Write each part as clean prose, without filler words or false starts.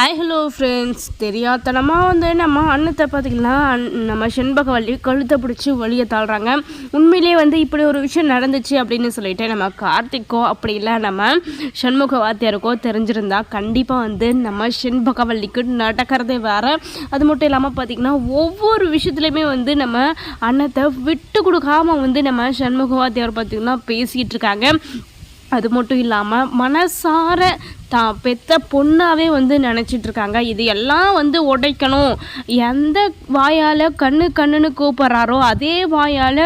Hi hello friends, தெரியாதனமாக வந்து நம்ம அண்ணத்தை பார்த்திங்கன்னா நம்ம செண்பகவல்லி கழுத்தை பிடிச்சி வழியை தாழ்றாங்க. உண்மையிலே வந்து இப்படி ஒரு விஷயம் நடந்துச்சு அப்படின்னு சொல்லிட்டு நம்ம கார்த்திக்கோ அப்படி இல்லை நம்ம சண்முக வாத்தியாருக்கோ தெரிஞ்சிருந்தா கண்டிப்பாக வந்து நம்ம செண்பகவல்லிக்கு நடக்கிறதே வேறு. அது மட்டும் இல்லாமல் பார்த்திங்கன்னா ஒவ்வொரு விஷயத்துலையுமே வந்து நம்ம அண்ணத்தை விட்டு கொடுக்காமல் வந்து நம்ம சண்முக வாத்தியார் பார்த்திங்கன்னா பேசிகிட்டு இருக்காங்க. அது மட்டும் இல்லாமல் மனசார தான் பெத்த பொண்ணாகவே வந்து நினச்சிட்ருக்காங்க. இது எல்லாம் வந்து உடைக்கணும். எந்த வாயால் கண்ணுன்னு கூப்பிட்றாரோ அதே வாயால்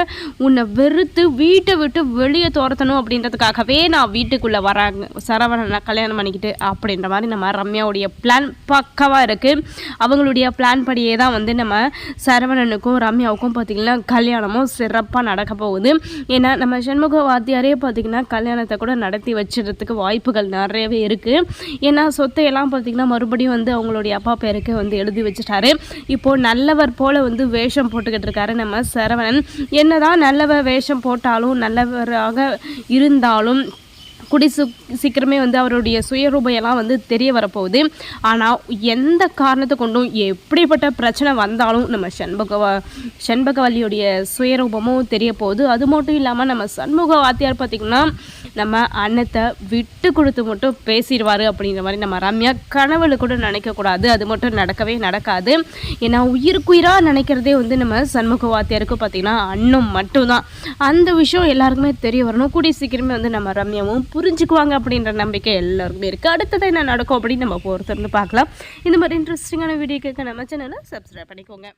உன்னை வெறுத்து வீட்டை விட்டு வெளியே துரத்தணும் அப்படின்றதுக்காகவே நான் வீட்டுக்குள்ளே வராங்க சரவணனை கல்யாணம் பண்ணிக்கிட்டு அப்படின்ற மாதிரி நம்ம ரம்யாவுடைய பிளான் பக்காவாக இருக்குது. அவங்களுடைய பிளான் படியே தான் வந்து நம்ம சரவணனுக்கும் ரம்யாவுக்கும் பார்த்திங்கன்னா கல்யாணமும் சிறப்பாக நடக்க போகுது. ஏன்னா நம்ம சண்முக வாத்தியாரே பார்த்திங்கன்னா கல்யாணத்தை கூட நடத்தி வச்சுறதுக்கு வாய்ப்புகள் நிறையவே இருக்குது. ஏன்னா சொத்தையெல்லாம் பார்த்திங்கன்னா மறுபடியும் வந்து அவங்களுடைய அப்பா பேருக்கு வந்து எழுதி வச்சுட்டாரு. இப்போது நல்லவர் போல் வந்து வேஷம் போட்டுக்கிட்டு இருக்காரு நம்ம சரவணன். என்னதான் நல்லவர் வேஷம் போட்டாலும் நல்லவராக இருந்தாலும் சீக்கிரமே வந்து அவருடைய சுயரூபையெல்லாம் வந்து தெரிய வரப்போகுது. ஆனால் எந்த காரணத்தை கொண்டும் எப்படிப்பட்ட பிரச்சனை வந்தாலும் நம்ம செண்பகவல்லியுடைய சுயரூபமும் தெரிய போகுது. அது மட்டும் இல்லாமல் நம்ம சண்முக வாத்தியார் பார்த்திங்கன்னா நம்ம அண்ணத்தை விட்டு கொடுத்து மட்டும் பேசிடுவார் அப்படிங்கிற மாதிரி நம்ம ரம்யா கனவுல கூட நினைக்கக்கூடாது. அது மட்டும் நடக்கவே நடக்காது. ஏன்னா உயிருக்குயிராக நினைக்கிறதே வந்து நம்ம சண்முக வாத்தியாருக்கு பார்த்திங்கன்னா அண்ணன் மட்டும்தான். அந்த விஷயம் எல்லாருக்குமே தெரிய வரணும். கூடிய சீக்கிரமே வந்து நம்ம ரம்யாவும் புரிஞ்சுக்குவாங்க அப்படின்ற நம்பிக்கை எல்லாருக்குமே இருக்குது. அடுத்தது என்ன நடக்கும் அப்படின்னு நம்ம பொறுத்திருந்து பார்க்கலாம். இந்த மாதிரி இன்ட்ரெஸ்டிங்கான வீடியோ கேட்க நம்ம சேனலை சப்ஸ்கிரைப் பண்ணிக்கோங்க.